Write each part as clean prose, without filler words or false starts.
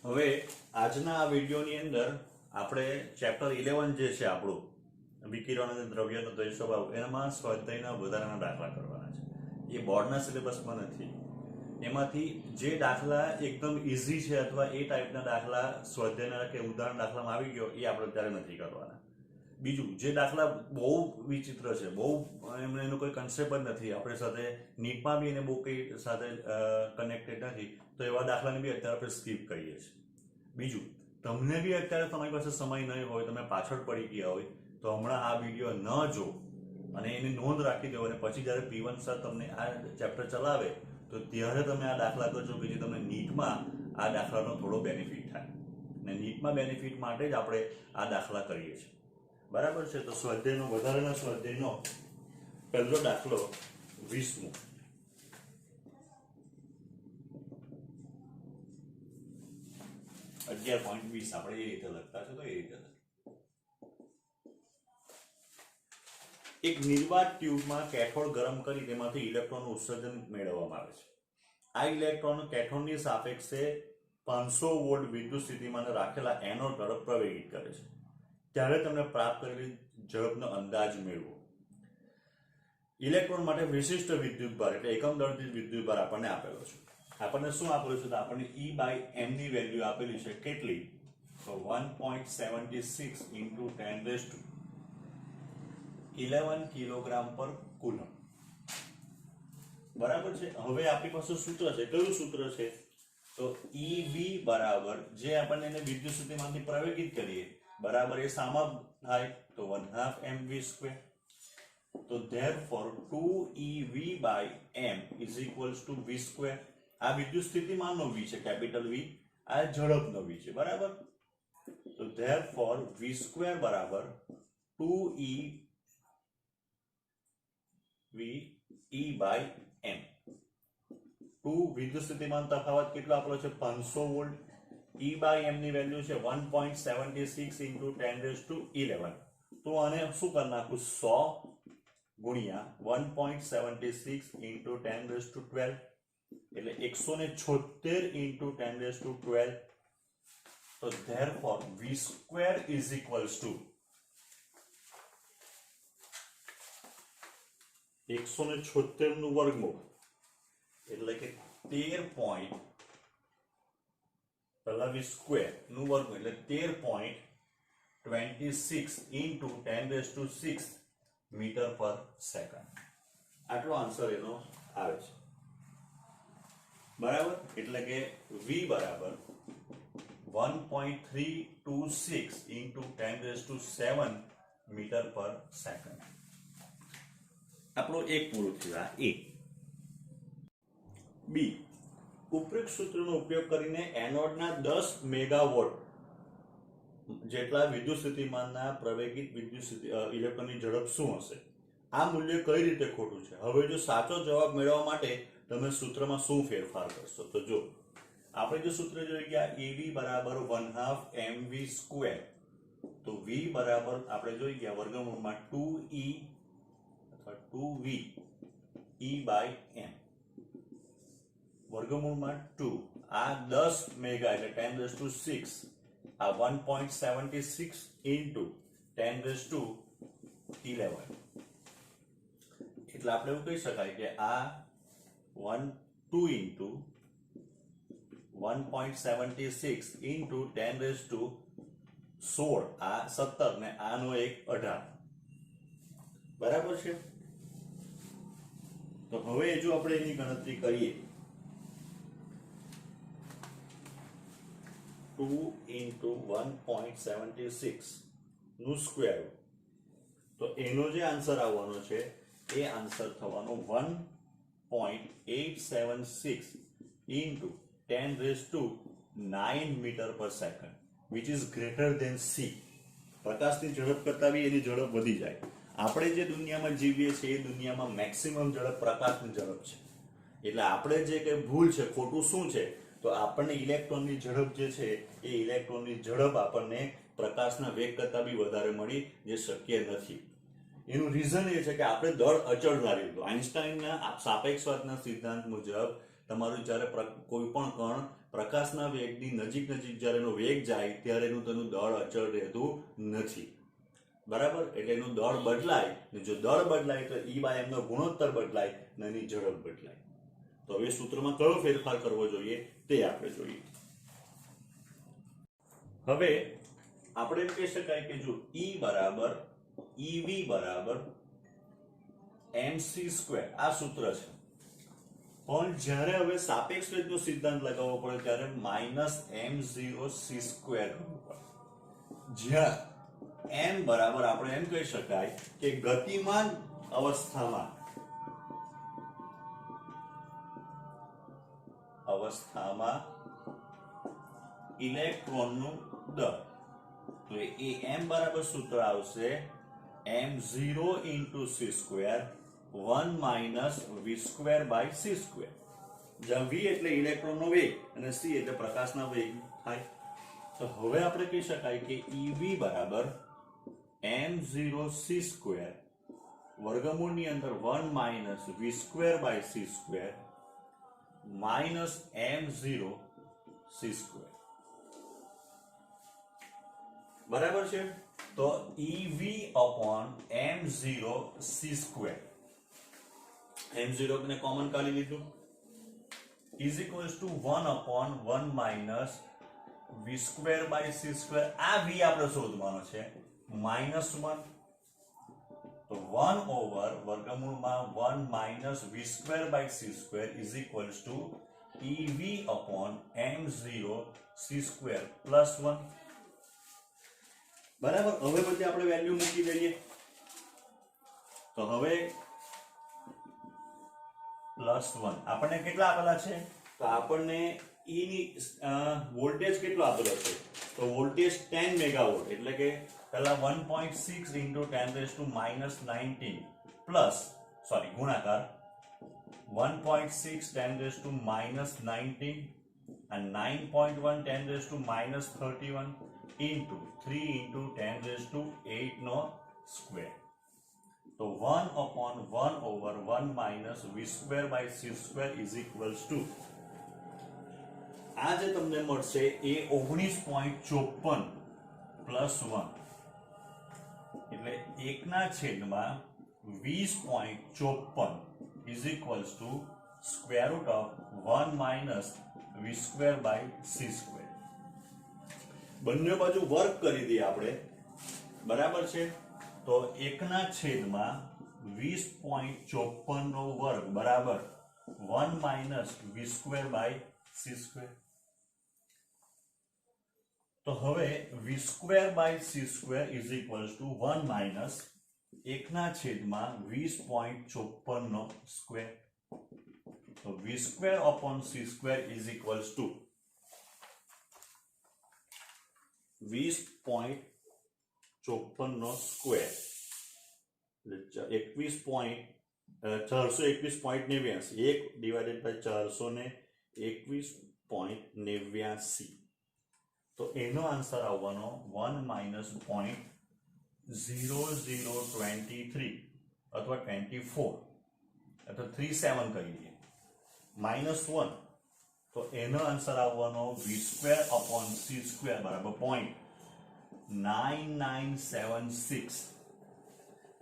હવે આજના આ વિડીયોની અંદર આપણે ચેપ્ટર 11 જે છે આપણું વિકિરણ અને દ્રવ્યનો દ્વૈત સ્વભાવ એમાં સ્વાધ્યાયના વધારાના દાખલા કરવાના છે. એ બોર્ડના સિલેબસમાં નથી. એમાંથી જે દાખલા એકદમ ઇઝી છે અથવા એ ટાઈપના દાખલા સ્વાધ્યાયના કે ઉદાહરણ દાખલામાં આવી ગયો એ આપણે અત્યારે નથી કરવાના. બીજું, જે દાખલા બહુ વિચિત્ર છે, બહુ એનો કોઈ કન્સેપ્ટ જ નથી, આપણે સાથે નીટમાં બી એને બહુ કંઈ સાથે કનેક્ટેડ નથી, તો એવા દાખલાને બી અત્યારે આપણે સ્કીપ કરીએ છીએ. બીજું, તમને બી અત્યારે તમારી પાસે સમય નહીં હોય, તમે પાછળ પડી ગયા હોય, તો હમણાં આ વિડીયો ન જો અને એની નોંધ રાખી દો અને પછી જ્યારે P1 સર તમને આ ચેપ્ટર ચલાવે તો ત્યારે તમે આ દાખલા કરજો કે જે તમને નીટમાં આ દાખલાનો થોડો બેનિફિટ થાય. અને નીટમાં બેનિફિટ માટે જ આપણે આ દાખલા કરીએ છીએ. બરાબર છે? તો સ્વાધ્યાયનો વધારાના સ્વાધ્યાયનો પહેલો દાખલો 20મો. .20 આપણે એ રીતે લખતા છે, તો એ રીતે એક નિર્વાત ટ્યુબમાં કેથોડ ગરમ કરી તેમાંથી ઇલેક્ટ્રોનનું ઉત્સર્જન મેળવવામાં આવે છે. આ ઇલેક્ટ્રોન કેથોડની સાપેક્ષે 500 વોલ્ટ વિદ્યુત સ્થિતિમાન રાખેલા એનોડ તરફ પ્રવેગિત કરે છે. ત્યારે તમને પ્રાપ્ત કરેલી ઝડપનો અંદાજ મેળવો. ઇલેક્ટ્રોન માટે વિશિષ્ટ વિદ્યુતભાર એટલે એકમ દર દીઠ વિદ્યુતભાર આપણને આપેલો છે. આપણને શું આપેલું છે? તો આપણને E/m ની વેલ્યુ આપેલી છે. કેટલી? તો 1.76 × 10⁻11 કિલોગ્રામ પર કુલમ. બરાબર છે? હવે આપણી પાસે સૂત્ર છે. કયું સૂત્ર છે? તો EV બરાબર જે આપણને એને વિદ્યુત સ્થિતિમાંથી પ્રવેગિત કરીએ બરાબર એ સામા થાય તો 1/2 mv². તો therefore 2EV/m = v². આ વિદ્યુત સ્થિતિમાનનો v છે, કેપિટલ V. આ ઝડપનો v છે. બરાબર? તો therefore v² બરાબર 2EV/m. 2 વિદ્યુત સ્થિતિમાન તફાવત કેટલો આપેલો છે? 500 વોલ્ટ. E/m ની વેલ્યુ છે 1.76 × 10⁻11. તો આને શું કરી નાખું? 100 ગુણ્યા 1.76 × 10⁻12 એટલે 176 × 10⁻12. તો therefore v² = 176 નું વર્ગમૂળ એટલે કે 13. પહેલા v² નું વર્ગમૂળ એટલે 13.26 × 10⁻6 મીટર/સેકન્ડ. આટલો આન્સર એનો આવે છે. બરાબર? એટલે કે v બરાબર 1.326 × 10⁻7 મીટર/સેકન્ડ. આપણું એક પૂરું થયું. આ એ. બી, ઉપરોક્ત સૂત્રનો ઉપયોગ કરીને એનોડના 10 મેગાવોટ જેટલા વિદ્યુત સ્થિતિમાનના પ્રવેગિત ઇલેક્ટ્રોનની ઝડપ શું હશે? આ મૂલ્ય કઈ રીતે ખોટું છે? હવે જો સાચો જવાબ મેળવવા માટે તમે સૂત્રમાં શું ફેરફાર કરશો? તો જો આપણે જો સૂત્ર જોઈ ગયા EV બરાબર 1/2 mv². તો v બરાબર આપણે જોઈ ગયા વર્ગમૂળમાં 2E અથવા 2v E/m વર્ગમૂળમાં 2. આ 10 મેગા એટલે 10⁻6. આ 1.76 × 10⁻11 એટલે આપણે એવું કહી શકાય કે આ 2 × 1.76 × 10⁻16 આ 17 ને આનો એક 18. બરાબર છે? તો હવે જો આપણે એની ગણતરી કરીએ 2 × 1.76 નું સ્ક્વેર, તો એનો જે આન્સર આવવાનો છે એ આન્સર થવાનો 1.876 × 10⁻9 મીટર/સેકન્ડ, which is greater than c. પ્રકાશની ઝડપ કરતા બી એની ઝડપ વધી જાય. આપણે જે દુનિયામાં જીવીએ છીએ એ દુનિયામાં મેક્સિમમ ઝડપ પ્રકાશની ઝડપ છે. એટલે આપણે જે કે ભૂલ છે, ખોટું શું છે? તો આપણને ઇલેક્ટ્રોનની ઝડપ જે છે એ ઇલેક્ટ્રોનની ઝડપ આપણને પ્રકાશના વેગ કરતા બી વધારે મળી, જે શક્ય નથી. એનું રીઝન એ છે કે આપણે દળ અચળ ધારી લીધું. આઈન્સ્ટાઈનના સાપેક્ષવાદના સિદ્ધાંત મુજબ તમારું જ્યારે કોઈ પણ કણ પ્રકાશના વેગની નજીક જ્યારે એનો વેગ જાય ત્યારે તેનું દળ અચળ રહેતું નથી. બરાબર? એટલે એનું દળ બદલાય, ને જો દળ બદલાય તો E/m નો ગુણોત્તર બદલાય ને એની ઝડપ બદલાય. તો હવે સૂત્રમાં કયો ફેરફાર કરવો જોઈએ તે આપણે જોઈએ. હવે આપણે એમ કહી શકાય કે જો EV બરાબર mc², આ સૂત્ર છે. પણ જ્યારે હવે સાપેક્ષ વેગનો સિદ્ધાંત લગાવવો પડે ત્યારે -m0c² કરવું પડે. જ્યાં m બરાબર આપણે એમ કહી શકાય કે ગતિમાન અવસ્થામાં ઇલેક્ટ્રોનનું દળ. તો એ m બરાબર સૂત્ર આવશે m0 × c², 1 - v²/c². જ્યાં v એટલે ઇલેક્ટ્રોનનો વેગ અને c એટલે પ્રકાશના વેગ થાય. તો હવે આપણે કહી શકાય કે EV બરાબર m0c², વર્ગમૂળની અંદર 1 - v²/c² -m0c². બરાબર છે? તો EV/m0c², m0 ને કોમન કાઢી લીધું, ઇઝ ઇક્વલ્સ ટુ 1/1 - v²/c². આ v આપણે શોધવાનો છે, -1. તો 1 / વર્ગમૂળમાં 1 - v²/c² is equals to EV/m0c² +1. બરાબર? હવે પછી આપણે વેલ્યુ મૂકી દઈએ. તો હવે +1 આપણને કેટલા આપેલા છે? તો આપણને E ની વોલ્ટેજ કેટલો આપેલો છે? તો વોલ્ટેજ 10 મેગાવોટ, એટલે કે પહેલા 1.6 × 10⁻⁻19 પ્લસ ગુણાકાર 1.6 10⁻⁻19 and 9.1 10⁻31 into 3 × 10⁸ નો સ્ક્વેર. તો 1/1/1 - v²/c² ઇઝ ઇક્વલ્સ ટુ, આ જે તમને મળશે એ 19.54 +1, એટલે 1/20.54 ઇઝ ઇક્વલ્સ ટુ √1 - v²/c². બંને બાજુ વર્ક કરી દઈએ આપણે. બરાબર છે? તો 1/20.54 નો વર્ગ બરાબર 1 - v²/c². તો હવે v²/c² is equals to 1 - 1/20.54 no square. તો v²/c² is equals to 20.54 no square, એટલે 421.89, 1 / 421.89. તો એનો આન્સર આવવાનો 1 - 0.0023 અથવા 24 અથવા 37 કહી દઈએ, -1. તો એનો આન્સર આવવાનો v²/c² બરાબર 0.9976.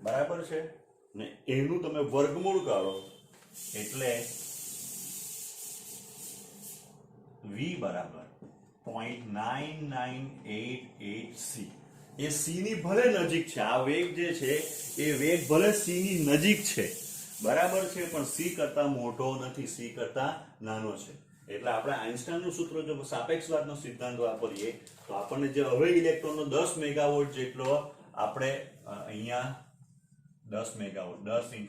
બરાબર છે? ને એનું તમે વર્ગમૂળ કાઢો એટલે v બરાબર 0.9988c. એ c ની ભલે નજીક છે, આ વેગ જે છે એ વેગ ભલે c ની નજીક છે, બરાબર છે, પણ c કરતા મોટો નથી, c કરતા નાનો છે. એટલે આપણે આઇન્સ્ટાઈનનું સૂત્ર જો સાપેક્ષવાદનો સિદ્ધાંત વાપરીએ તો આપણને જે હવે ઇલેક્ટ્રોનનો 10 મેગાવોટ જેટલો આપણે અહીંયા 10 મેગાવોટ 10 × 10⁶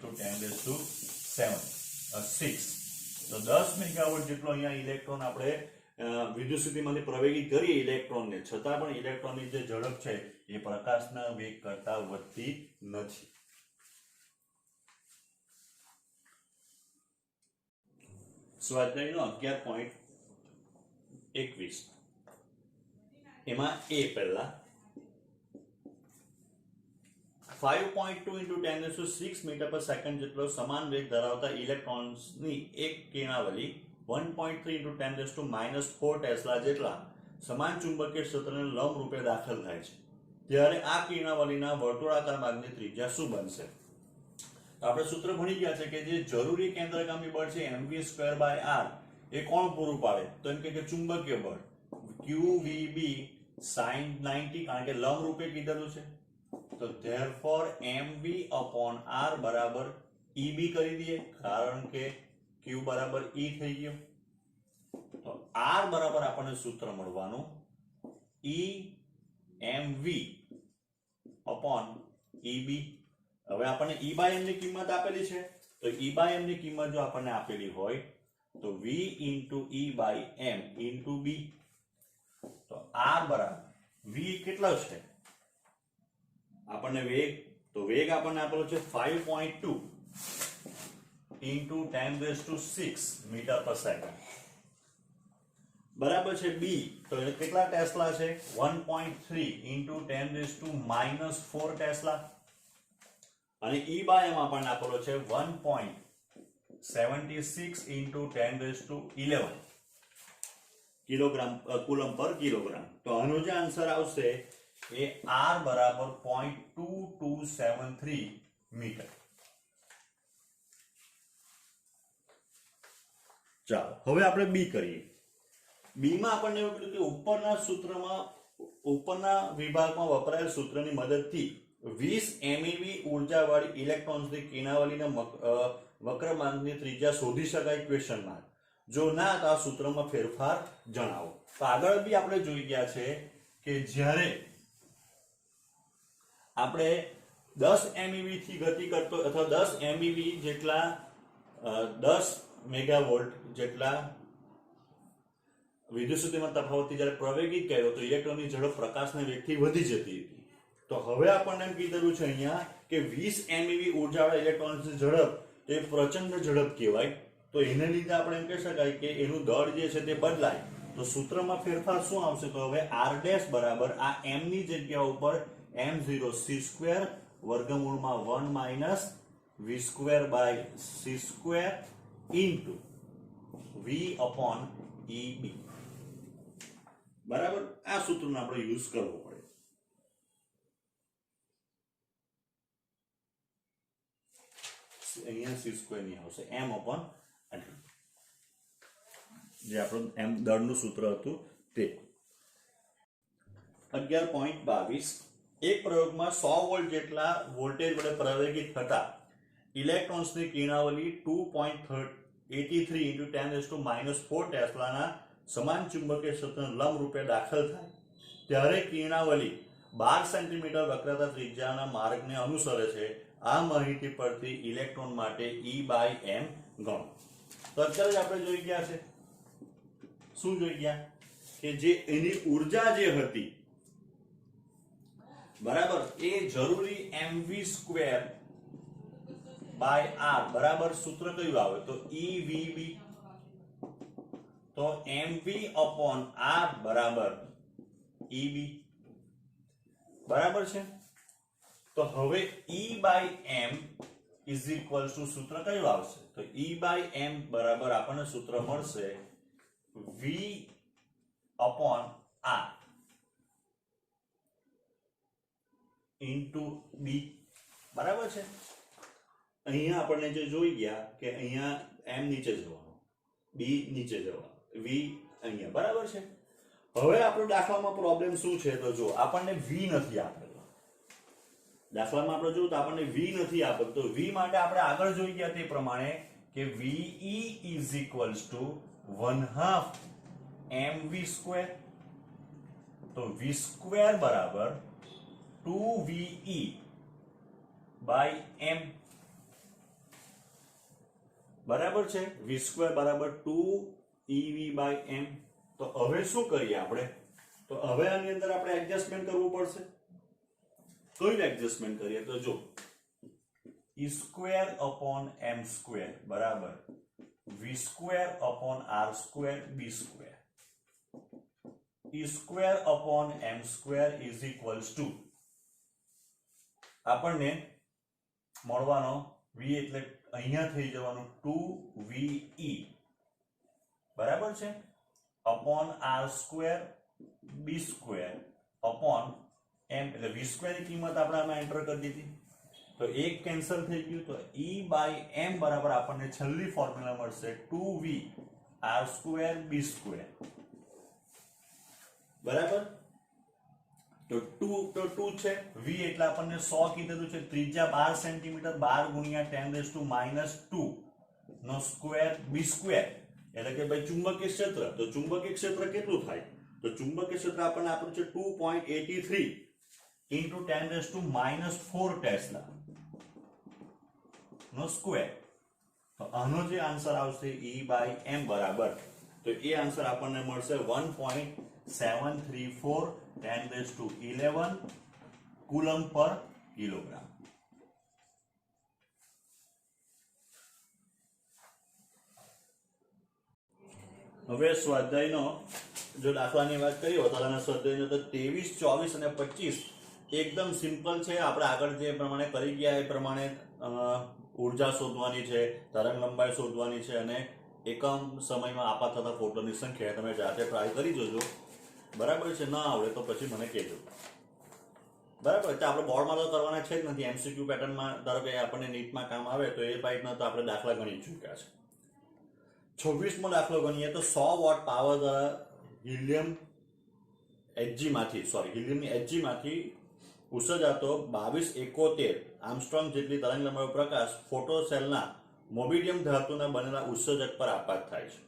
તો 10 મેગાવોટ જેટલો અહીંયા ઇલેક્ટ્રોન આપણે વિદ્યુત સ્થિતિમાંથી પ્રવેગી કરીએ ઇલેક્ટ્રોનને, છતાં પણ ઇલેક્ટ્રોનની જે ઝડપ છે એ પ્રકાશના વેગ કરતા વધતી નથી. સ્વાધ્યાયનો 11.21 એમાં એ પહેલા 5.2 × 10⁶ મીટર પર સેકન્ડ જેટલો સમાન વેગ ધરાવતા ઇલેક્ટ્રોન્સની એક કિરણાવલી 1.3 into 10⁻⁻⁴ ટેસ્લા જેટલા સમાન ચુંબકીય ક્ષેત્રને લંબ રૂપે દાખલ થાય છે ત્યારે આ કિરણાવલીના વર્તુળાકાર ભાગની ત્રિજ્યા શું બનશે? તો આપણે સૂત્ર ભણી ગયા છે કે જે જરૂરી કેન્દ્રગામી બળ છે mv²/r એ કોણ પૂરું પાડે? તો એમ કે ચુંબકીય બળ qvb sin 90, કારણ કે લંબ રૂપે કીધેલું છે. તો therefore mv/r બરાબર eb કરી દઈએ, કારણ કે q બરાબર e થઈ ગયો. તો r બરાબર આપણને સૂત્ર મળવાનું e mv upon eb. હવે આપણને e by m ની કિંમત આપેલી છે, તો e by m ની કિંમત જો આપણને આપેલી હોય તો v into e by m into b. તો r બરાબર v કેટલો છે આપણને વેગ? તો વેગ આપણને આપેલો છે 5.2 into 10⁶ મીટર પર સેકન્ડ. બરાબર છે b, તો એ કેટલા ટેસ્લા છે? 1.3 into 10⁻⁴ ટેસ્લા. અને e by m આપણને આપેલો છે 1.76 into 10⁻11 કિલોગ્રામ કુલમ પર કિલોગ્રામ. તો આનો જે આન્સર આવશે એ r બરાબર 0.2273 મીટર. ચાલો હવે આપણે બી કરીએ. બી માં આપણને એવું કીધું કે ઉપરના વિભાગમાં વપરાયેલ સૂત્રની મદદથી 20 MeV ઉર્જાવાળી ઇલેક્ટ્રોન્સની કિરણાવલીના વક્રમાંકની ત્રિજ્યા શોધી શકાય? Question mark. જો ના તો આ સૂત્રમાં ફેરફાર જણાવો. તો આગળ બી આપણે જોઈ ગયા છે કે જ્યારે આપણે 10 MeV થી ગતિ કરતો અથવા 10 MeV જેટલા 10 મેગાવોલ્ટ જેટલા વિદ્યુત સ્થિતિમાં તફાવતથી જ્યારે પ્રવેગિત કર્યો તો ઇલેક્ટ્રોનની ઝડપ પ્રકાશના વેગથી વધી જતી હતી. તો હવે આપણને એમ કીધેલું છે અહીંયા કે 20 MeV ઉર્જાવાળા ઇલેક્ટ્રોન્સની ઝડપ એ પ્રચંડ ઝડપ કહેવાય. તો એને લીધે આપણે એમ કહી શકાય કે એનું દળ જે છે તે બદલાય. તો સૂત્રમાં ફેરફાર શું આવશે? તો હવે r ડેશ બરાબર આ m ની જગ્યા ઉપર m0c² વર્ગમૂળમાં 1 - v²/c² into v upon eb. બરાબર, આ સૂત્રનો આપણે યુઝ કરવો પડે. અહીંયા c² નહીં આવશે, m upon જે આપણું m દળનું સૂત્ર હતું તે. 11.22 એક પ્રયોગમાં 100 વોલ્ટ જેટલા વોલ્ટેજ વડે પ્રવેગિત થતા ઇલેક્ટ્રોન્સની કિરણાવલી 2.83 into 10⁻⁴ ટેસ્લાના સમાન ચુંબકીય ક્ષેત્રને લંબ રૂપે દાખલ થાય ત્યારે કિરણાવલી 12 સેન્ટીમીટર વક્રતા ત્રિજ્યાના માર્ગને અનુસરે છે. આ માહિતી પરથી ઇલેક્ટ્રોન માટે E by m ગણો. તો અત્યારે જ આપણે જોઈ ગયા છે, શું જોઈ ગયા કે જે એની ઉર્જા જે હતી બરાબર એ જરૂરી mv²/r બરાબર સૂત્ર કયું આવે? તો evb. તો mv upon r બરાબર eb. બરાબર છે. તો હવે E by m is equal to સૂત્ર કયું આવશે? તો E by m બરાબર આપણને સૂત્ર મળશે v upon r into b. બરાબર છે. અહીંયા આપણને જે જોઈ ગયા કે અહીંયા m નીચે જવાનું, b નીચે જવાનું, v અહીંયા. બરાબર છે. હવે આપણો દાખલામાં પ્રોબ્લેમ શું છે? તો જો આપણને v નથી આપેલો. દાખલામાં આપણે જોયું તો આપણને v નથી આપેલો. તો v માટે આપણે આગળ જોઈ ગયા તે પ્રમાણે કે ve is equals to 1/2 mv². તો v² બરાબર 2ve by m. બરાબર છે. v² બરાબર 2ev by m. તો હવે શું કરીએ આપણે? તો હવે આની અંદર આપણે એડજસ્ટમેન્ટ કરવું પડશે. કયું એડજસ્ટમેન્ટ કરીએ? તો જો e² upon m² બરાબર v² upon r² b². e² upon m² is equals to આપણને મળવાનો v એટલે અહીંયા થઈ જવાનું 2ve બરાબર છે, અપોન આર સ્ક્વેર બી સ્ક્વેર અપોન એમ, એટલે વી સ્ક્વેર ની કિંમત આપણે આમાં એન્ટર કરી દીધી, તો એક કેન્સલ થઈ ગયું, તો E બાય એમ બરાબર આપણને છેલ્લી ફોર્મ્યુલા મળશે 2v આર સ્ક્વેર બી સ્ક્વેર, બરાબર. તો 2 છે, v એટલે આપણને 100 કીધેલું છે, ત્રિજ્યા 12 સેન્ટીમીટર, 12 ગુણ્યા 10⁻², નો સ્ક્વેર બી સ્ક્વેર, એટલે કે ભાઈ ચુંબકીય ક્ષેત્ર, તો ચુંબકીય ક્ષેત્ર કેટલું થાય, તો ચુંબકીય ક્ષેત્ર આપણને આપ્યું છે 2.83 into 10⁻⁴ ટેસ્લા નો સ્ક્વેર. તો આનો જે આન્સર આવશે E બાય એમ બરાબર, તો એ આન્સર આપણને મળશે 1.734 10⁻11 કુલમ પર કિલોગ્રામ. હવે સ્વાધ્યાયનો જો દાખલાની વાત કરીએ વધારાના સ્વાધ્યાયનો, તો 23, 24 અને 25 એકદમ સિમ્પલ છે. આપણે આગળ જે પ્રમાણે કરી ગયા એ પ્રમાણે ઉર્જા શોધવાની છે, તરંગ લંબાઈ શોધવાની છે, અને એકમ સમયમાં આપા થતા ફોટોની સંખ્યા તમે જાતે ટ્રાય કરી જોજો, બરાબર છે. ન આવડે તો પછી મને કહેજો, બરાબર. તો આપણે બોર્ડમાં તો કરવાના છે જ નથી, MCQ પેટર્નમાં ધારો કે આપણને નીટમાં કામ આવે તો એ ટાઈપના તો આપણે દાખલા ગણી ચૂક્યા છે. 26મો દાખલો ગણીએ તો 100 વોટ પાવર દ્વારા હિલિયમની એચજીમાંથી ઉત્સર્જાતો 2271 આર્મસ્ટ્રોંગ જેટલી તરંગ લંબાઈનો પ્રકાશ ફોટો સેલના મોબિડિયમ ધાતુના બનેલા ઉત્સર્જક પર આપાત થાય છે,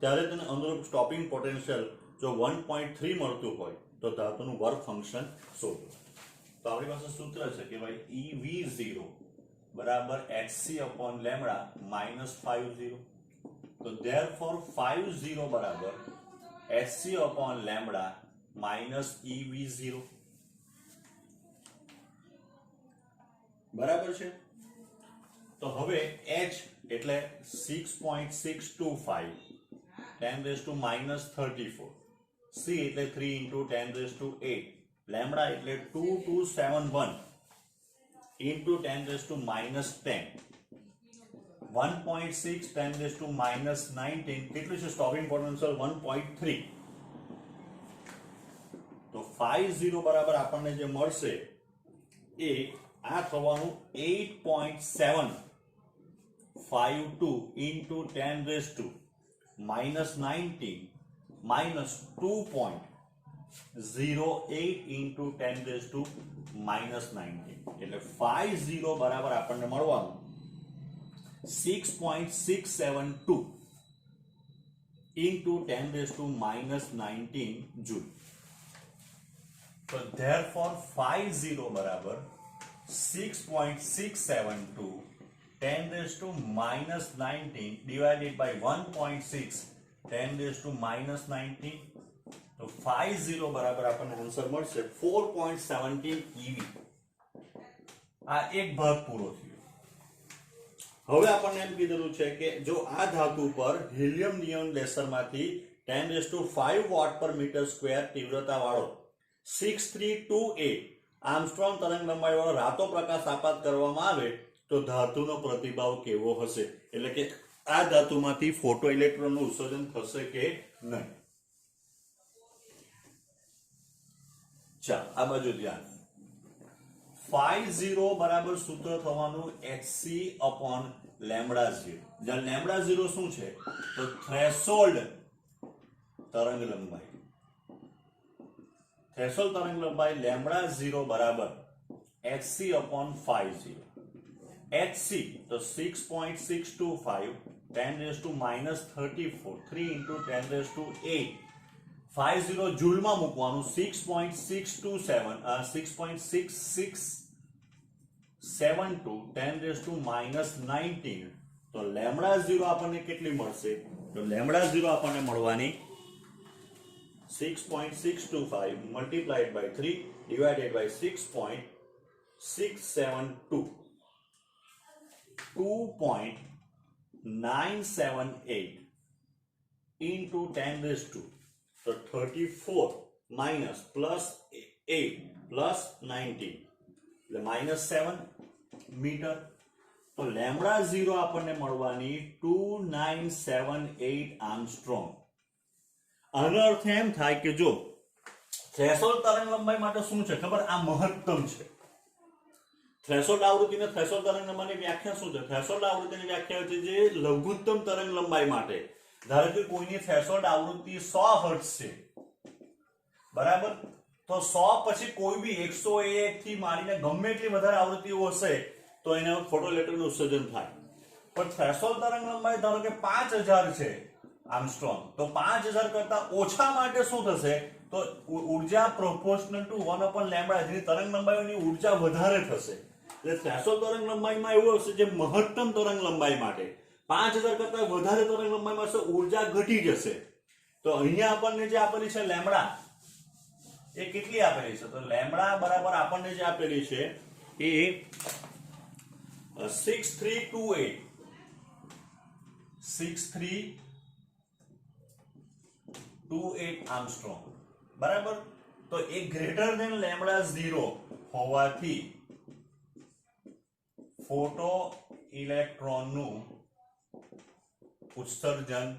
ત્યારે તેને અનુરૂપ સ્ટોપિંગ પોટેન્શિયલ જો 1.3 મળતું હોય તો ધાતુનું વર્ક ફંક્શન શોધો. તો આપણી પાસે સૂત્ર છે કે ભાઈ EV0 બરાબર hc/λ -50. તો therefore 50 બરાબર hc/λ -EV0, બરાબર છે. તો હવે h એટલે 6.625 10⁻34, c એટલે 3 into 10⁸, લેમ્બડા એટલે 2271 into 10⁻10, 1.6 10⁻19 કેટલું છે સ્ટોપિંગ પોટેન્શિયલ 1.3. તો 50 બરાબર આપણને જે મળશે એ આ થવાનું 8.752 into 10⁻19 minus 2.08 into 10⁻19, એટલે 50 બરાબર આપણને મળવાનું 6.672 into 10⁻19 જૂલ. તો therefore 50 બરાબર 6.672 10⁻19 divided by 1.6 10⁻19, તો 50 બરાબર આપણને આન્સર મળશે 4.17 eV. આ એક ભાગ પૂરો થયો. હવે આપણને એમ કીધેલું છે કે જો આ ધાતુ પર હિલિયમ નિયોન લેસરમાંથી 10⁵ વોટ પર મીટર સ્ક્વેર તીવ્રતા વાળો 6328 આર્મસ્ટ્રોંગ તરંગ લંબાઈ વાળો રાતો પ્રકાશ આપાત કરવામાં આવે તો ધાતુનો પ્રતિભાવ કેવો હશે, એટલે કે આ ધાતુમાંથી ફોટો ઇલેક્ટ્રોનનું ઉત્સર્જન થશે કે નહીં. ચાલો આ બાજુ ધ્યાન. 50 બરાબર સૂત્ર થવાનું hc/λ0, જ્યાં λ0 શું છે તો થ્રેશોલ્ડ તરંગ લંબાઈ. થ્રેશોલ્ડ તરંગ લંબાઈ λ0 બરાબર hc/50. hc તો 6.625 10⁻34 3 into 10⁸. 50 જૂલમાં મૂકવાનું 6.6672 10⁻19, તો λ0 આપણને કેટલી મળશે, તો λ0 આપણને મળવાની 6.625 multiplied by 3 divided by 6.672, 2.978 into 10⁻², so 34 minus plus 8 plus 19, the minus 7 meter. તો લેમ્બડા 0 આપણને મળવાની 2978 આર્મસ્ટ્રોંગ. આનો અર્થ એમ થાય કે જો થ્રેશોલ્ડ તરંગ લંબાઈ માટે શું છે ખબર, આ મહત્તમ છે. થ્રેશોલ્ડ આવૃત્તિ અને થ્રેશોલ્ડ તરંગ લંબાઈની વ્યાખ્યા શું છે? થ્રેશોલ્ડ આવૃત્તિની વ્યાખ્યા છે જે લઘુત્તમ તરંગ લંબાઈ માટે, ધારો કે કોઈની થ્રેશોલ્ડ આવૃત્તિ 100 હર્ટ્ઝ છે, બરાબર, તો 100 પછી કોઈ બી 101 થી માંડીને ગમે એટલી વધારે આવૃત્તિઓ હશે તો એને ફોટોઇલેક્ટ્રિકનું ઉત્સર્જન થાય. પણ થ્રેશોલ્ડ તરંગ લંબાઈ ધારો કે 5000 છે આર્મસ્ટ્રોંગ, તો 5000 કરતા ઓછા માટે શું થશે, તો ઉર્જા પ્રોપોર્શનલ ટુ 1/λ, જેની તરંગ લંબાઈની ઉર્જા વધારે થશે. એટલે થ્રેશોલ્ડ તરંગ લંબાઈમાં એવું હશે જે મહત્તમ તરંગ લંબાઈ માટે 5000 કરતા વધારે તરંગ લંબાઈમાં હશે ઉર્જા ઘટી જશે. તો અહીંયા આપણને જે આપેલી છે લેમ્બડા, એ કેટલી આપેલી છે? તો લેમ્બડા બરાબર આપણને જે આપેલી છે એ 6328 આર્મસ્ટ્રોંગ, બરાબર. તો એ ગ્રેટર ધેન લેમ્બડા 0 હોવાથી ફોટો ઇલેક્ટ્રોનનું ઉત્સર્જન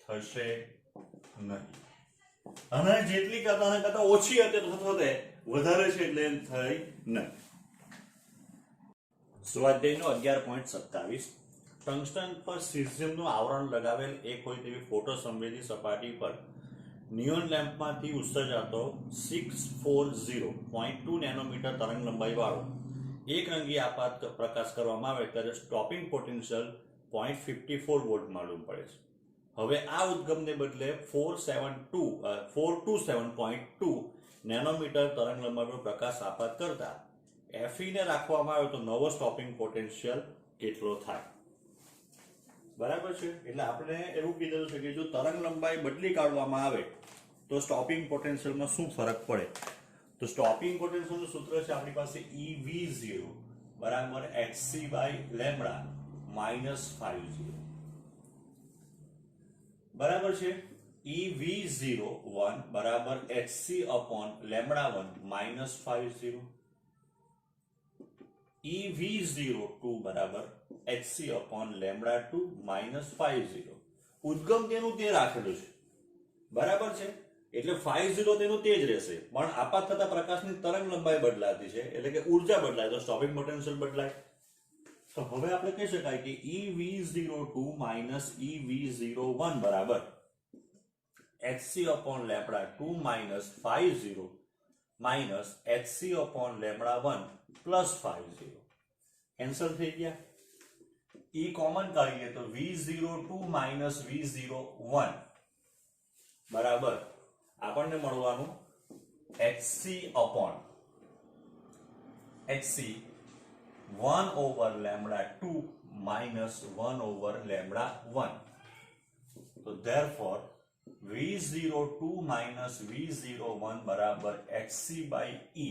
થશે નહીં. અને જેટલી કરતા ઓછી હતી તો વધારે છે એટલે થઈ નહીં. સ્વાધ્યાયનો 11.27 ટંગસ્ટન પર સીઝિયમનું આવરણ લગાવેલ એક હોય તેવી ફોટો સંવેદી સપાટી પર નિયોન લેમ્પમાંથી ઉત્સર્જાતો 640.2 નેનોમીટર તરંગ લંબાઈ વાળો એક રંગી આપાત પ્રકાશ કરવામાં આવે ત્યારે સ્ટોપિંગ પોટેન્શિયલ 0.54 વોલ્ટ માલુમ પડે છે. હવે આ ઉદ્ગમને બદલે 427.2 નેનોમીટર તરંગ લંબાઈનો પ્રકાશ આપાત કરતા Fe ને રાખવામાં આવે તો નવો સ્ટોપિંગ પોટેન્શિયલ કેટલો થાય? બરાબર છે. એટલે આપણે એવું કીધેલું છે કે જો તરંગ લંબાઈ બદલી કાઢવામાં આવે તો સ્ટોપિંગ પોટેન્શિયલમાં શું ફરક પડે? તો સ્ટોપિંગ પોટેન્શિયલનું સૂત્ર છે આપણી પાસે EV0 બરાબર hc બાય લેમ્બડા માઇનસ 50, બરાબર છે. EV01 બરાબર hc upon lambda 1 minus 50, EV02 બરાબર hc અપોન લેમ્બડા 2 માઇનસ 50. ઉદ્ગમ તેનું તે રાખેલું છે, બરાબર છે. એટલે 50 તેનું તે જ રહેશે, પણ આપાત થતા પ્રકાશની તરંગ લંબાઈ બદલાતી છે, એટલે કે ઉર્જા બદલાય તો સ્ટોપિંગ પોટેન્શિયલ બદલાય. તો હવે આપણે કહી શકાય કે EV02 માઇનસ EV01 બરાબર hc upon lambda 2 minus 50 minus hc upon lambda 1 plus 50. Cancel થઈ ગયા. E કોમન કાઢીએ તો V02 માઇનસ V01 બરાબર આપણને મળવાનું hc upon hc 1/λ2 minus 1/λ1. So therefore V02 minus V01 बराबर hc by E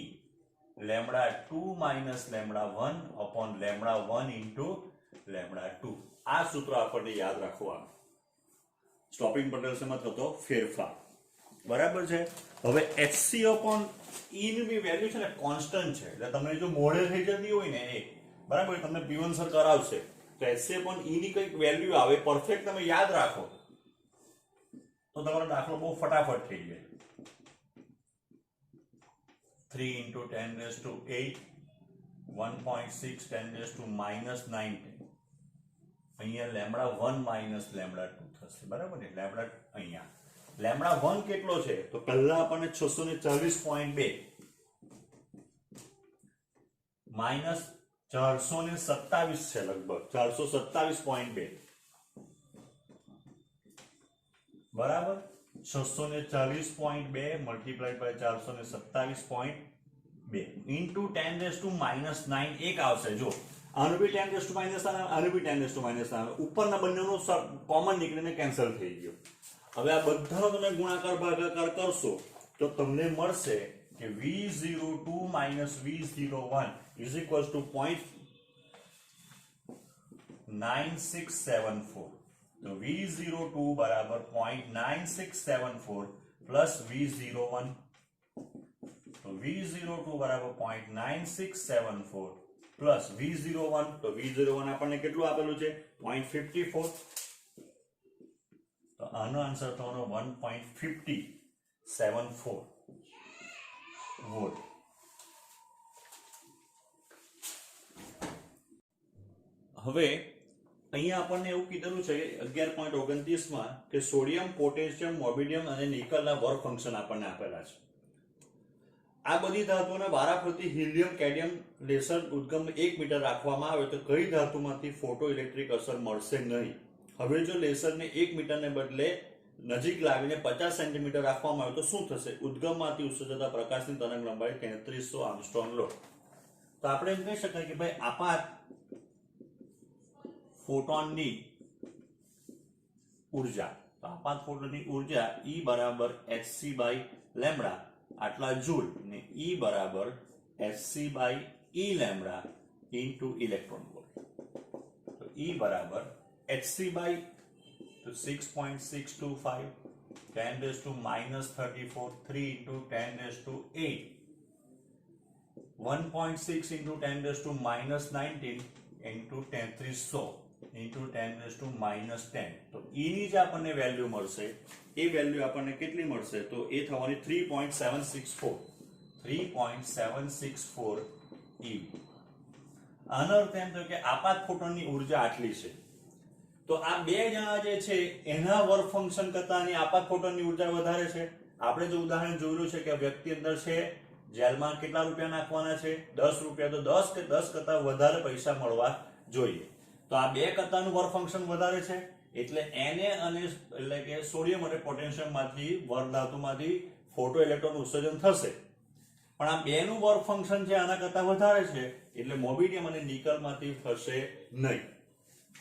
lambda 2 minus lambda 1 upon lambda 1 into lambda 2. આ સૂત્ર આપણને યાદ રાખવાનું. સ્ટોપિંગ પોટેન્શિયલમાં થતો ફેરફાર, બરાબર છે. હવે hc upon E ની બી વેલ્યુ છે ને કોન્સ્ટન્ટ છે, એટલે તમને જો મોડે થઈ જતી હોય ને એ બરાબર તમને પીવન સર કરાવશે તો hc upon E ની કઈક વેલ્યુ આવે પરફેક્ટ તમે યાદ રાખો તો તમારો દાખલો બહુ ફટાફટ થઈ જાય. 3 into 10 raised to 8 1.6 10 raised to minus 19. અહીંયા લેમ્બડા 1 માઇનસ લેમ્બડા 2 થશે, બરાબર ને. લેમ્બડા અહીંયા લેમ્બડા 1 કેટલો છે તો પહેલા આપણને 640.2 માઇનસ 427 છે, લગભગ 427.2 બરાબર. 640.2 multiplied by 427.2 into 10 rays two minus 9 એક આવશે. જો આનું બી 10 રેઝ ટુ માઇનસ આનું બી 10 રેઝ ટુ માઇનસ ઉપરના બંનેનો કોમન નીકળીને કેન્સલ થઈ ગયો. હવે આ બધાનો તમે ગુણાકાર ભાગાકાર કરશો તો તમને મળશે કે V02 minus V01 is equals to 0.9674. तो V02 बराबर 0.9674 प्लस V01, तो V02 बराबर 0.9674 પ્લસ V01, તો V01 આપણને કેટલું આપેલું છે 0.54, તો આનો આન્સર થવાનો 1.5074 વોલ્ટ. હવે અહીંયા આપણને એવું કીધેલું છે 11.29 માં કે સોડિયમ, પોટેશિયમ, મોબિડિયમ અને નિકલના વર્ક ફંક્શન આપણને આપેલા છે. આ બધી ધાતુઓને વારાફરતી હિલિયમ, કેડમિયમ લેસર ઉદ્ગમ 1 મીટર રાખવામાં આવે તો કઈ ધાતુમાંથી ફોટો ઇલેક્ટ્રિક અસર મળશે નહીં. હવે જો લેસરને 1 મીટરને બદલે નજીક લાવીને 50 સેન્ટીમીટર રાખવામાં આવે તો શું થશે? ઉદ્ગમમાંથી ઉત્સર્જતા પ્રકાશની તરંગ લંબાઈ 3300 આર્મસ્ટ્રોંગ લો. તો આપણે એમ કહી શકાય કે ભાઈ આપાત ફોટોનની ઉર્જા, તો આપાત ફોટોનની ઉર્જા E બરાબર hc બાય લેમ્બડા આટલા જૂલ ને E બરાબર hc by E lambda into electron volt. તો E બરાબર hc by 6.625 10 raised to minus 34 3 into 10 raised to 8 1.6 into 10 raised to minus 19 into 3300 into 10 raised to minus 10. તો E ની જે આપણને value મળશે એ વેલ્યુ આપણને કેટલી મળશે? તો એ થવાની 3.764 E. આનો અર્થ એમ થયો કે આપાત ફોટોનની ઉર્જા આટલી છે. તો આ બે જણા જે છે એના વર્ક ફંક્શન કરતાની આપાત ફોટોનની ઉર્જા વધારે છે. આપણે જો ઉદાહરણ જોયું છે કે વ્યક્તિ અંદર છે જેલમાં કેટલા રૂપિયા નાખવાના છે 10 રૂપિયા, તો 10 કરતા વધારે પૈસા મળવા જોઈએ. તો આ બે કરતાનું વર્ક ફંક્શન વધારે છે એટલે Na અને એટલે કે સોડિયમ અને પોટેશિયમ માંથી વર્ક ધાતુમાંથી ફોટો ઇલેક્ટ્રોન ઉત્સર્જન થશે, પણ આ બેનું વર્ક ફંક્શન છે આના કરતા વધારે છે એટલે મોબિડિયમ અને નિકલમાંથી થશે નહીં.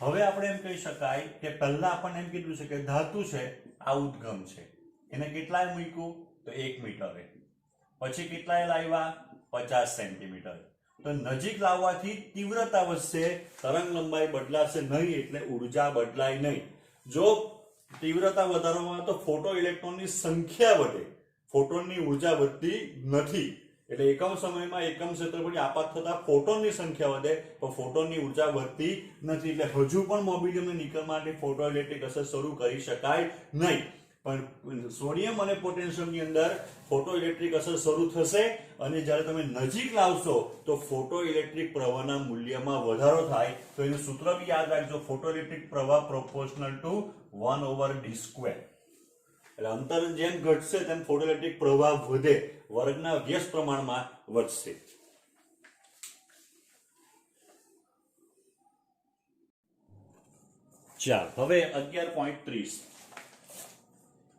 હવે આપણે એમ કહી શકાય કે પહેલા આપણને એમ કીધું છે કે ધાતુ છે આ ઉદ્ગમ છે, એને કેટલાય મૂક્યું તો 1 મીટરે, પછી કેટલાય લાવ્યા 50 સેન્ટીમીટર. તો નજીક લાવવાથી તીવ્રતા વધશે, તરંગ લંબાઈ બદલાશે નહીં એટલે ઉર્જા બદલાય નહીં. જો તીવ્રતા વધારવામાં તો ફોટો ઇલેક્ટ્રોનની સંખ્યા વધે, ફોટોનની ઉર્જા વધતી નથી. એટલે એકમ સમયમાં એકમ ક્ષેત્રફળે આપાત થતા ફોટોનની સંખ્યા વધે પણ ફોટોનની ઉર્જા વધતી નથી. એટલે હજુ પણ મોબિડિયમ અને નિકલ માટે ફોટો ઇલેક્ટ્રિક અસર શરૂ કરી શકાય નહીં, પણ સોડિયમ અને પોટેશિયમની અંદર ફોટો ઇલેક્ટ્રિક અસર શરૂ થશે અને જ્યારે તમે નજીક લાવશો તો ફોટો ઇલેક્ટ્રિક પ્રવાહના મૂલ્યમાં વધારો થાય. તો એનું સૂત્ર બી યાદ રાખજો, ફોટો ઇલેક્ટ્રિક પ્રવાહ પ્રોપોર્શનલ ટુ 1/d². એટલે અંતર જેમ ઘટશે તેમ ફોટો ઇલેક્ટ્રિક પ્રવાહ વધે, વર્ગના વ્યસ્ત પ્રમાણમાં વધશે. ચાલો હવે 11.30.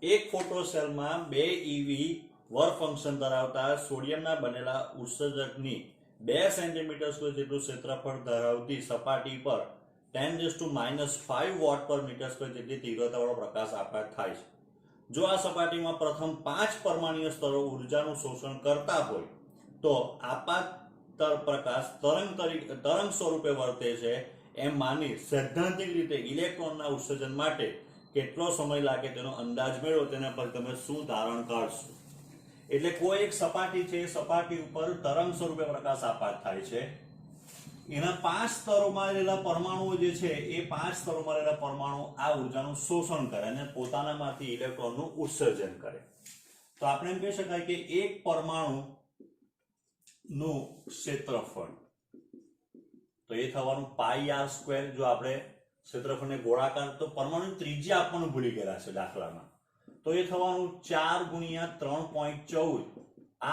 એક ફોટો સેલમાં 2 EV વર્ક ફંક્શન ધરાવતા સોડિયમના બનેલા ઉત્સર્જકની 2 સેન્ટીમીટર સ્ક્વેર જેટલું ક્ષેત્રફળ ધરાવતી સપાટી પર 10⁻⁵ વોટ પર મીટર સ્ક્વેર જેટલી તીવ્રતાવાળો પ્રકાશ આપાત થાય છે. જો આ સપાટીમાં પ્રથમ 5 પરમાણ્વીય સ્તરો ઉર્જાનું શોષણ કરતા હોય તો આપાત પ્રકાશ તરંગ સ્વરૂપે વર્તે છે એમ માની સૈદ્ધાંતિક રીતે ઇલેક્ટ્રોનના ઉત્સર્જન માટે કેટલો સમય લાગે તેનો અંદાજ મેળવો, તેના પર તમે શું તારણ કાઢશો. એટલે કોઈ એક સપાટી છે, સપાટી ઉપર તરંગ સ્વરૂપે પ્રકાશ આપાત થાય છે, એના 5 સ્તરોમાં રહેલા પરમાણુઓ જે છે એ 5 સ્તરોમાં રહેલા પરમાણુ આ ઉર્જાનું શોષણ કરે અને પોતાનામાંથી ઇલેક્ટ્રોનનું ઉત્સર્જન કરે. તો આપણે એમ કહી શકાય કે એક પરમાણુ નું ક્ષેત્રફળ તો એ થવાનું πr². જો આપણે ક્ષેત્રફળને ગોળાકાર, તો પરમાણુ ત્રિજ્યા આપવાનું ભૂલી ગયા છે દાખલામાં, તો એ થવાનું 4 × 3.14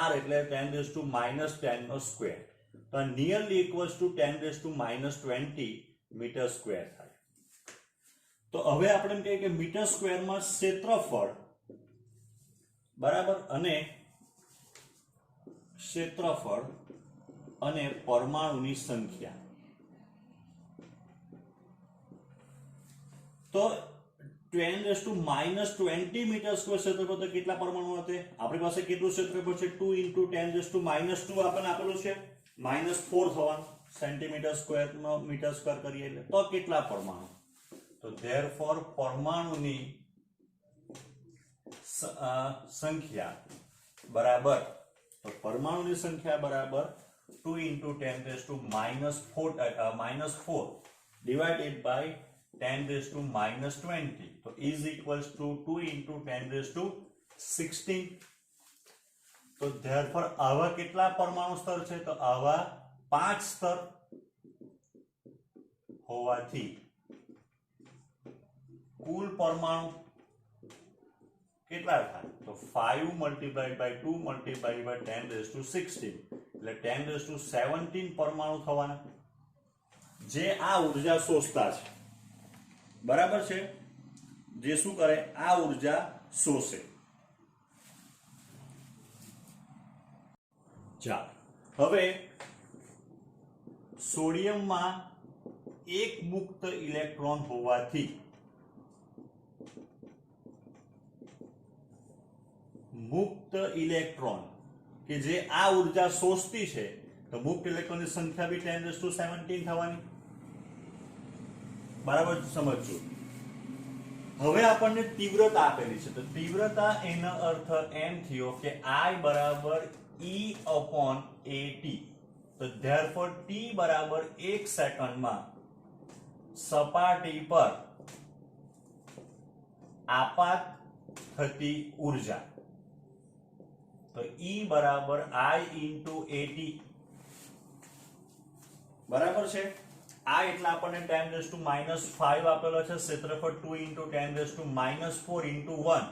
r એટલે 10⁻⁻10². તો nearly equals to 10⁻⁻20 metre square થાય. તો હવે આપણે એમ કહીએ કે મીટર સ્ક્વેરમાં ક્ષેત્રફળ બરાબર અને પરમાણુની સંખ્યા. તો 10⁻⁻20 મીટર સ્ક્વેર ક્ષેત્રફળ તો કેટલા પરમાણુ હશે? આપણી પાસે કેટલું ક્ષેત્રફળ છે? 2 × 10⁻2 આપણને આપેલું છે, -4 થવાનું સેન્ટીમીટર સ્ક્વેર નો મીટર સ્ક્વેર કરીએ એટલે તો કેટલા પરમાણુ? તો ધેરફોર પરમાણુની સંખ્યા બરાબર, તો પરમાણુની સંખ્યા બરાબર 2 into 10 raised to minus 4 divided by 10 raised to minus 20 तो is equals to 2 into 10 raised to 16 तो therefore આવા કેટલા પરમાણુ સ્તર છે તો આવા 5 સ્તર હોવાથી કુલ પરમાણુ કેટલા થાય તો 5 multiplied by 2 multiplied by 10 raised to 16 એટલે 10 raised to 17 પરમાણુ થવાના જે આ ઉર્જા શોષતા છે બરાબર છે જે શું કરે આ ઉર્જા શોષે ચાલો હવે સોડિયમમાં એક મુક્ત ઇલેક્ટ્રોન હોવાથી મુક્ત ઇલેક્ટ્રોન કે જે આ ઉર્જા શોષતી છે તો મુક્ત ઇલેક્ટ્રોનની સંખ્યા બી 10⁻17 થવાની બરાબર સમજજો હવે આપણને તીવ્રતા આપેલી છે તો તીવ્રતા એનો અર્થ એમ થયો કે I બરાબર E/AT તો ધેરફોર T બરાબર 1 સેકન્ડમાં સપાટી પર આપાત થતી ઉર્જા તો E બરાબર I into AT બરાબર છે આ એટલે આપણને 10 raised to minus 5 આપેલો છે ક્ષેત્રફળ 2 into 10 raised to minus 4 into 1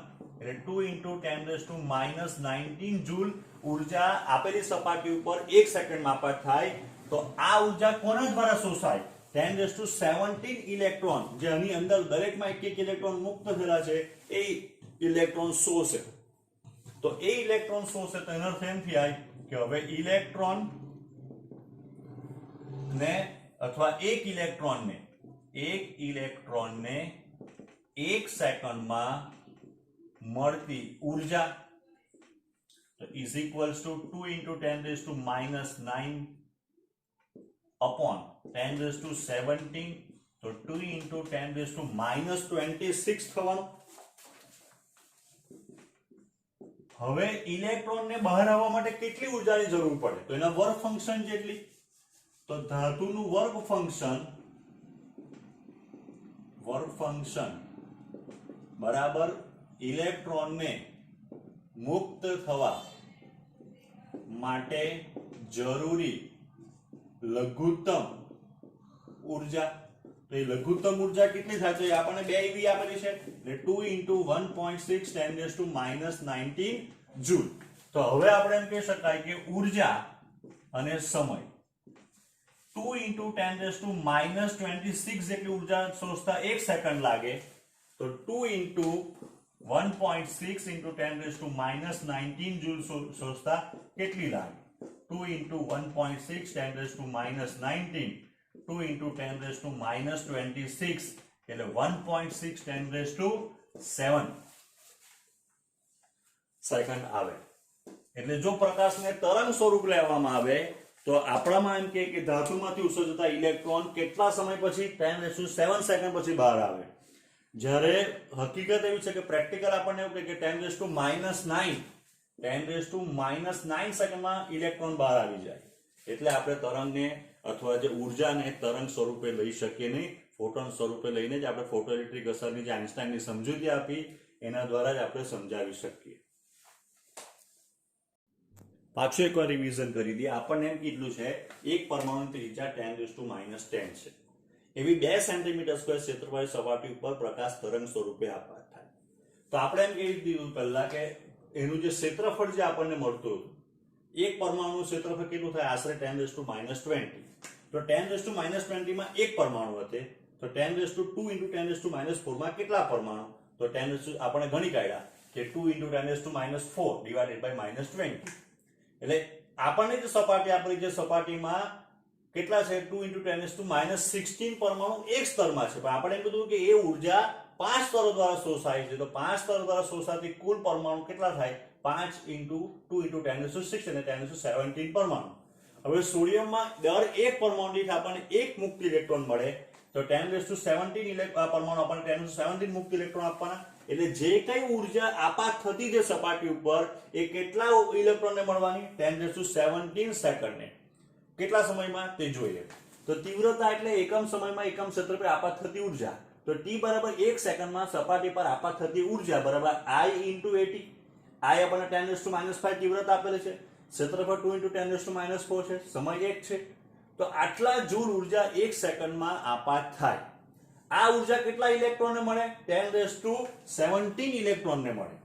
એટલે 2 into 10 raised to minus 19 joule ઉર્જા આપેલી સપાટી ઉપર 1 સેકન્ડમાં આપાત થાય તો આ ઉર્જા કોના દ્વારા શોષાય 10 raised to 17 ઇલેક્ટ્રોન જે આની અંદર દરેકમાં એક ઇલેક્ટ્રોન મુક્ત થયેલા છે એ ઇલેક્ટ્રોન શોષે તો એ ઇલેક્ટ્રોન શોષે તો એનો અર્થ એમ થાય કે હવે ઇલેક્ટ્રોન ને अथवा एक इलेक्ट्रॉन ने 1 सेकंड में मळती ऊर्जा तो is equals to 2 into 10 raised to minus 9 upon 10 raised to 17 तो 2 into 10 raised to minus 26 થવાનું હવે ઇલેક્ટ્રોન ને બહાર આવવા માટે કેટલી ઉર્જાની જરૂર પડે તો એના વર્ક ફંક્શન જેટલી तो धातुનું વર્ક ફંક્શન બરાબર ઇલેક્ટ્રોન ને મુક્ત થવા માટે જરૂરી લઘુત્તમ ઉર્જા તો એ લઘુત્તમ ઉર્જા કેટલી થાય છે આપણને 2 eV આપેલી છે એટલે 2 into 1.6 10 raised to minus 19 joule તો હવે આપણે એમ કહી શકાય કે ઉર્જા અને સમય 2 into 10 raised to minus 26 જેટલી ઉર્જા શોષતા 1 સેકન્ડ લાગે તો 2 into 1.6 into 10 raised to minus 19 joule શોષતા કેટલી લાગે 2 into 1.6 10 raised to minus 19 2 into 10 raised to minus 26 એટલે 1.6 10 raised to 7 સેકન્ડ આવે એટલે જો પ્રકાશને તરંગ સ્વરૂપ લેવામાં આવે तो આપણામાં એમ કે ધાતુમાંથી ઉત્સર્જતા ઇલેક્ટ્રોન કેટલા સમય પછી 10 raised to 7 સેકન્ડ પછી બહાર આવે જ્યારે હકીકત એવી છે કે પ્રેક્ટિકલ આપણને એવું કે 10 raised to minus 9 સેકન્ડમાં ઇલેક્ટ્રોન બહાર આવી જાય એટલે આપણે તરંગને અથવા જે ઉર્જાને તરંગ સ્વરૂપે લઈ શકીએ નહીં ફોટોન સ્વરૂપે લઈને જ આપણે ફોટોઇલેક્ટ્રિક અસરની જે આઇન્સ્ટાઈનની સમજૂતી આપી એના દ્વારા જ આપણે સમજાવી શકીએ પાછું એકવાર રિવિઝન કરી દઈએ આપણને એમ કીધું છે એક પરમાણુની ત્રિજ્યા 10 raised to minus 10 છે એવી 2 સેન્ટીમીટર સ્ક્વેર ક્ષેત્રવાળી સપાટી ઉપર પ્રકાશ તરંગ સ્વરૂપે આપાત થાય તો આપણે એમ કહી દીધું પહેલા કે એનું જે ક્ષેત્રફળ જે આપણને મળતું હતું એક પરમાણુનું ક્ષેત્રફળ કેટલું થાય આશરે 10 raised to minus 20 તો 10 raised to minus 20 માં એક પરમાણુ હશે તો 10 raised to 2 into 10 raised to minus 4 માં કેટલા પરમાણુ તો 10 raised to આપણે ગણી કાઢ્યા કે 2 into 10 raised to minus 4 divided by minus 20 એટલે આપણને જે સપાટી આપેલી છે સપાટીમાં કેટલા છે 2 into 10 raised to minus 16 પરમાણુ એક સ્તરમાં છે પણ આપણે એમ કીધું કે એ ઉર્જા 5 સ્તરો દ્વારા શોષાય છે તો 5 સ્તરો દ્વારા શોષાતી કુલ પરમાણુ કેટલા થાય 5 into 2 into 10 raised to 6 અને 10 raised to 17 પરમાણુ હવે સોડિયમમાં દર એક પરમાણુ દીઠ આપણને એક મુક્ત ઇલેક્ટ્રોન મળે તો 10 raised to 17 પરમાણુ આપણને 10 raised to 17 મુક્ત ઇલેક્ટ્રોન આપવાના એટલે જે કઈ ઉર્જા આપાત થતી છે સપાટી ઉપર એ કેટલા ઇલેક્ટ્રોનને મળવાની 10 raised to 17 સેકન્ડને કેટલા સમયમાં તે જોઈએ. તો તીવ્રતા એટલે એકમ સમયમાં એકમ ક્ષેત્ર પર આપાત થતી ઉર્જા. તો t બરાબર 1 સેકન્ડમાં સપાટી પર આપાત થતી ઉર્જા બરાબર I × AT. I આપણને 10⁻⁵ તીવ્રતા આપેલી છે, ક્ષેત્રફળ 2 × 10⁻⁴ છે, સમય 1 છે. તો આટલા જૂલ ઉર્જા 1 સેકન્ડમાં આપાત થાય. આ ઉર્જા કેટલા ઇલેક્ટ્રોનને મળે? 10⁻17 ઇલેક્ટ્રોનને મળે.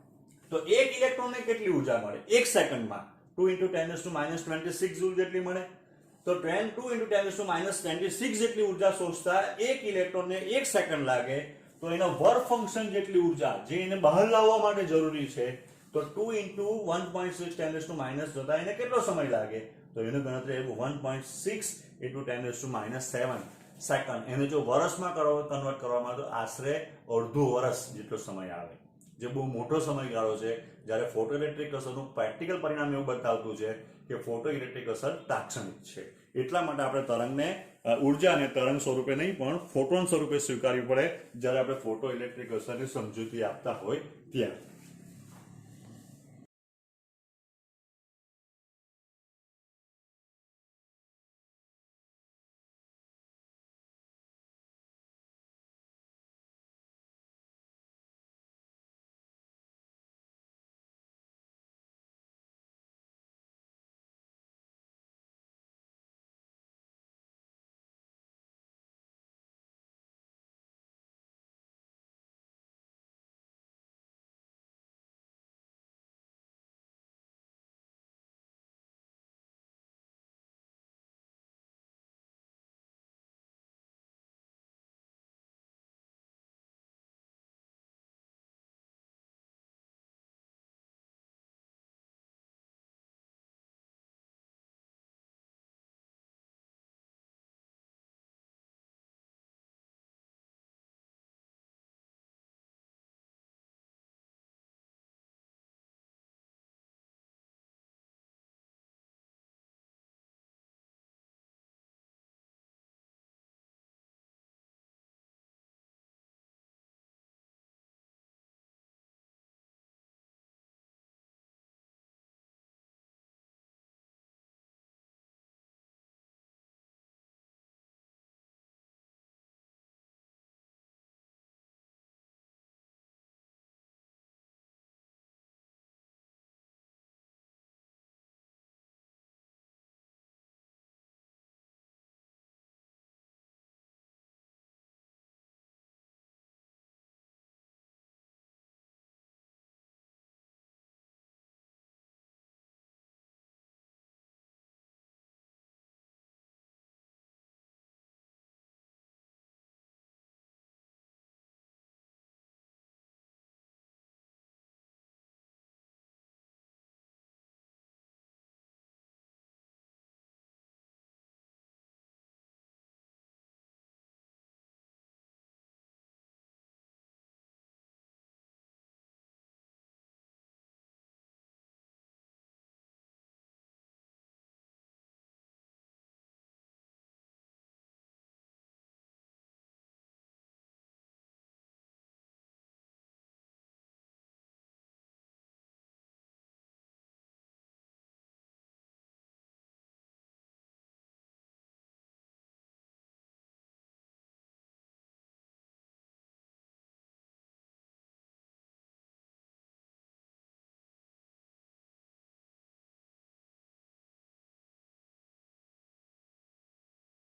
તો એક ઇલેક્ટ્રોનને કેટલી ઉર્જા મળે 1 સેકન્ડમાં? 2 × 10⁻26 જૂલ જેટલી મળે. તો 2 × 10⁻26 જેટલી ઉર્જા શોષતા એક ઇલેક્ટ્રોનને 1 સેકન્ડ લાગે. તો એનો વર્ક ફંક્શન જેટલી ઉર્જા જે એને બહાર લાવવા માટે જરૂરી છે, તો 2 × 1.6 જતા એને કેટલો સમય લાગે? તો એની ગણતરી 1.6 × 10⁻7 સેકન્ડ. એને જો વર્ષમાં કન્વર્ટ કરવામાં તો આશરે અડધું વર્ષ જેટલો સમય આવે, જે બહુ મોટો સમયગાળો છે. જ્યારે ફોટો ઇલેક્ટ્રિક અસરનું પ્રેક્ટિકલ પરિણામ એવું બતાવતું છે કે ફોટો ઇલેક્ટ્રિક અસર તાત્ક્ષણિક છે. એટલા માટે આપણે તરંગને ઉર્જાને તરંગ સ્વરૂપે નહીં પણ ફોટોન સ્વરૂપે સ્વીકારવી પડે જ્યારે આપણે ફોટો ઇલેક્ટ્રિક અસરની સમજૂતી આપતા હોય ત્યાં.